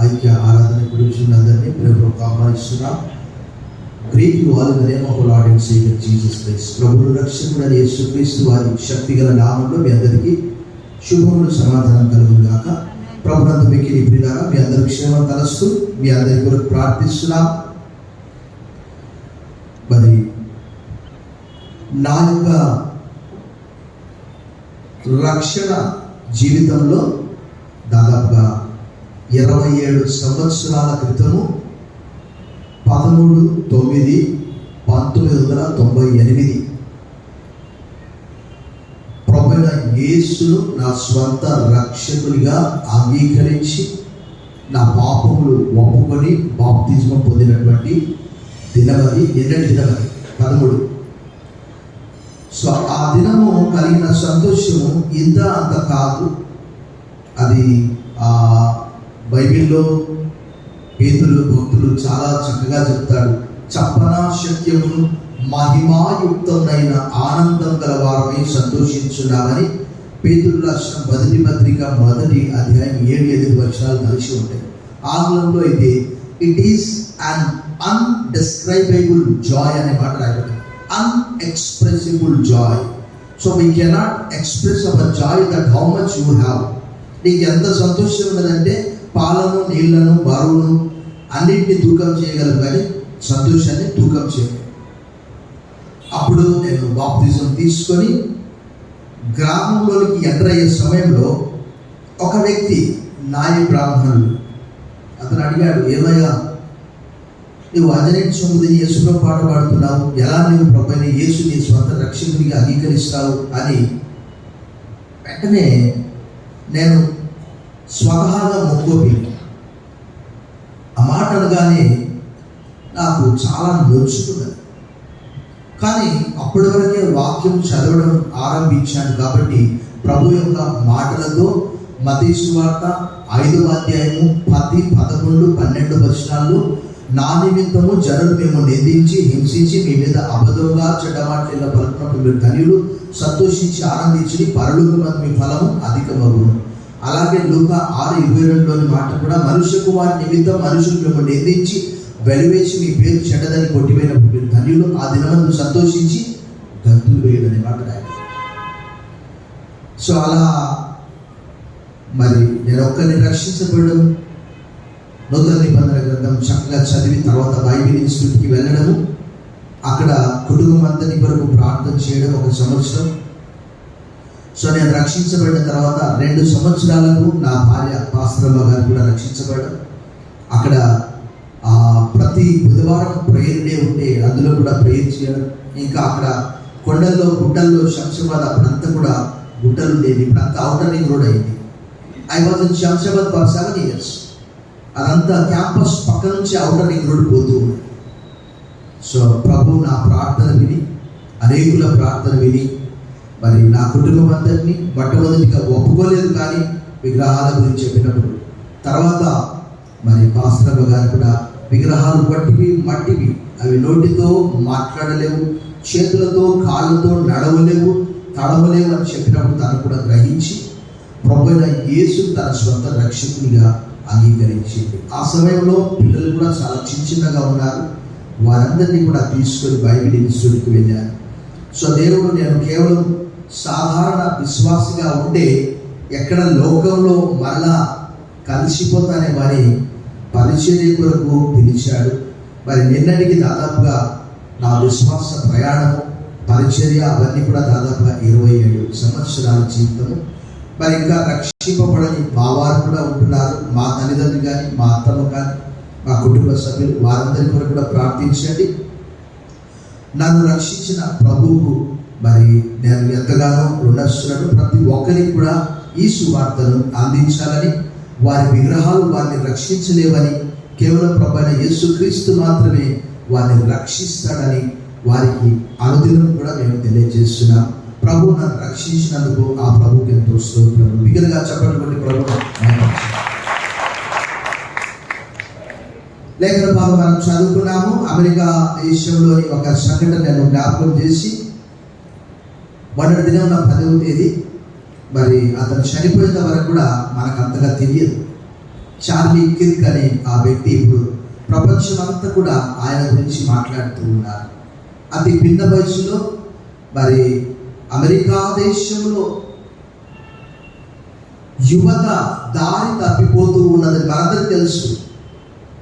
ఐక్య ఆరాధన గురించినందరినీ ప్రభువుకు ఆహ్వానిస్తున్నాం. Greet you all in the name of our Lord and saviour Jesus Christ. ప్రభువు రక్షకుడైన యేసుక్రీస్తు వారి శక్తిగల నామములో మీ అందరికీ శుభములు సమాధానం కలుగును గాక. ప్రభునందు మిక్కిలి ప్రియులారా, మీ అందరి క్షేమం తలస్తూ మీ అందరి కొరకు ప్రార్థిస్తున్నాం. మరి నా యొక్క రక్షణ జీవితంలో దాదాపుగా 27 సంవత్సరాల క్రితము 13/9/1998 ప్రభువైన యేసును నా స్వంత రక్షకునిగా అంగీకరించి నా పాపములు ఒప్పుకొని బాప్తిజం పొందినటువంటి దినమది. నిన్నటి దినమది 13. సో ఆ దినము కలిగిన సంతోషము ఇంత అంత కాదు. అది బైబిల్లో పేతులు భక్తులు చాలా చక్కగా చెప్తాడు. చెప్పనా శక్యమును మహిమాయుక్తమైన ఆనందం గల వారమై సంతోషించున్నామని పేతురు రాసిన మొదటి పత్రిక 1వ అధ్యాయం 7-8 వచనాలు కలిసి ఉంటాయి. ఆంగ్లంలో అయితే it is an undescribable joy అనే మాట రాయబడింది. Unexpressible joy. So we cannot express our joy that how much you have. నీకు ఎంత సంతోషం ఉన్నదంటే పాలను నీళ్లను బరువును అన్నింటినీ తూకం చేయగలరు, కానీ సంతోషాన్ని తూకం చేయగలరు. అప్పుడు నేను బాప్తిజం తీసుకొని గ్రామంలోనికి ఎంటర్ అయ్యే సమయంలో ఒక వ్యక్తి నాయ బ్రాహ్మణుడు అతను అడిగాడు, ఏమయ్యా నువ్వు అజనేట్ సొమ్ముది యేసులో పాట పాడుతున్నావు, ఎలా నువ్వు ప్రభువైన యేసు నీ స్వంత రక్షకుడిగా అంగీకరిస్తావు అని. వెంటనే నేను స్వతహాగా మొక్కోపి ఆ మాట అనగానే నాకు చాలా నొచ్చుకున్నది. కానీ అప్పటి వరకే వాక్యం చదవడం ఆరంభించాను కాబట్టి ప్రభు యొక్క మాటలతో మత్తయి సువార్త 5వ అధ్యాయము 10, 11, 12 వచనాలు, నా నిమిత్తము జనులు మేము నిందించి హింసించి మీ మీద అబద్ధంగా చెడ్డమాటల పలుకున్నప్పుడు మీరు ధన్యులు, సంతోషించి ఆనందించి పరలోకమందు మీ ఫలము అధికమగును. అలాగే లూకా 6:22లోని మాట కూడా, మనుష్య కుమారుని నిమిత్తం మనుషులు మేము నిందించి వెలివేసి మీ పేరు చెడ్డదని కొట్టిపోయినప్పుడు మీరు ధన్యులు, ఆ దినమందు సంతోషించి గంతులు వేయడనే మాట రాయాలి. సో అలా మరి నేను ఒక్కరిని రక్షించబడడం, నూతన నిబంధన గ్రంథం చక్కగా చదివి తర్వాత బైబిల్ ఇన్స్టిట్యూట్కి వెళ్ళడము, అక్కడ కుటుంబం అంతని కొరకు ప్రార్థన చేయడం 1 సంవత్సరం. సో నేను రక్షించబడిన తర్వాత 2 సంవత్సరాలకు నా భార్య పాస్టరమ్మ గారు కూడా రక్షించబడడం. అక్కడ ప్రతి బుధవారం ప్రేయర్ డే ఉంటే అందులో కూడా ప్రేయర్ చేయడం. ఇంకా అక్కడ కొండల్లో గుట్టల్లో శంషాబాద్ అప్పుడంతా కూడా గుట్టలు ఉండేది, ఇప్పుడంతా ఔటర్ రింగ్ రోడ్ అయింది. I was in Shamshabad for 7 years. అదంతా క్యాంపస్ పక్క నుంచి ఔటర్ రింగ్ రోడ్ పోతూ ఉంది. సో ప్రభు నా ప్రార్థన విని, అనేకుల ప్రార్థన విని మరి నా కుటుంబం అందరినీ మొట్టమొదటిగా ఒప్పుకోలేదు, కానీ విగ్రహాల గురించి చెప్పినప్పుడు తర్వాత మరి పాస్టర్ల గారు కూడా విగ్రహాలు మట్టివి, అవి నోటితో మాట్లాడలేవు, చేతులతో కాళ్ళతో నడవలేవు, తడవలేవు అని చెప్పినప్పుడు తను కూడా గ్రహించి ప్రభువైన యేసు తన స్వంత రక్షకునిగా అంగీకరించింది. ఆ సమయంలో పిల్లలు కూడా చాలా చిన్నగా ఉన్నారు. వారందరినీ కూడా తీసుకొని బైబిల్ ఇన్స్టిట్యూట్కి వెళ్ళాను. సో దేవుడు నేను కేవలం సాధారణ విశ్వాసిగా ఉంటే ఎక్కడ లోకంలో మరలా కలిసిపోతానే మరి పరిచర్య కొరకు పిలిచాడు. మరి నిన్నటికి దాదాపుగా నా విశ్వాస ప్రయాణము, పరిచర్య అవన్నీ కూడా దాదాపుగా 27 సంవత్సరాల జీవితము. మరి ఇంకా రక్షింపబడని మా వారు కూడా ఉంటున్నారు, మా తల్లిదండ్రులు కానీ మా అత్తమ్మ కానీ మా కుటుంబ సభ్యులు, వారందరి కొరకు కూడా ప్రార్థించండి. నన్ను రక్షించిన ప్రభువుకు మరి నేను ఎంతగానో రుణస్తులను. ప్రతి ఒక్కరికి కూడా ఈ సువార్తను అందించాలని, వారి విగ్రహాలు వారిని రక్షించలేవని, కేవలం ప్రభువైన యేసుక్రీస్తు మాత్రమే వారిని రక్షిస్తాడని వారికి అనుదినం కూడా మేము తెలియజేస్తున్నాం. ప్రభు నన్ను రక్షించినందుకు ఆ ప్రభుకి ఎంతో స్తోత్రం. బిగ్గరగా చెప్పండి ప్రభు. లేఖన భాగం మనం చదువుకున్నాము. అమెరికా దేశంలోని ఒక సంఘటన నేను జ్ఞాపకం చేసి, మొన్నటి దినం నా 10వ తేదీ మరి అతను చనిపోయేంత వరకు కూడా మనకు అంతగా తెలియదు. చార్లీ కిర్క్ అనే ఆ వ్యక్తి ఇప్పుడు ప్రపంచమంతా కూడా ఆయన గురించి మాట్లాడుతూ ఉన్నారు. అతి భిన్న వయసులో మరి అమెరికా దేశంలో యువత దారి తప్పిపోతూ ఉన్నది మనందరికీ తెలుసు.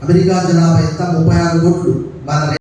అమెరికా జనాభా ఎంత 36 కోట్లు. మన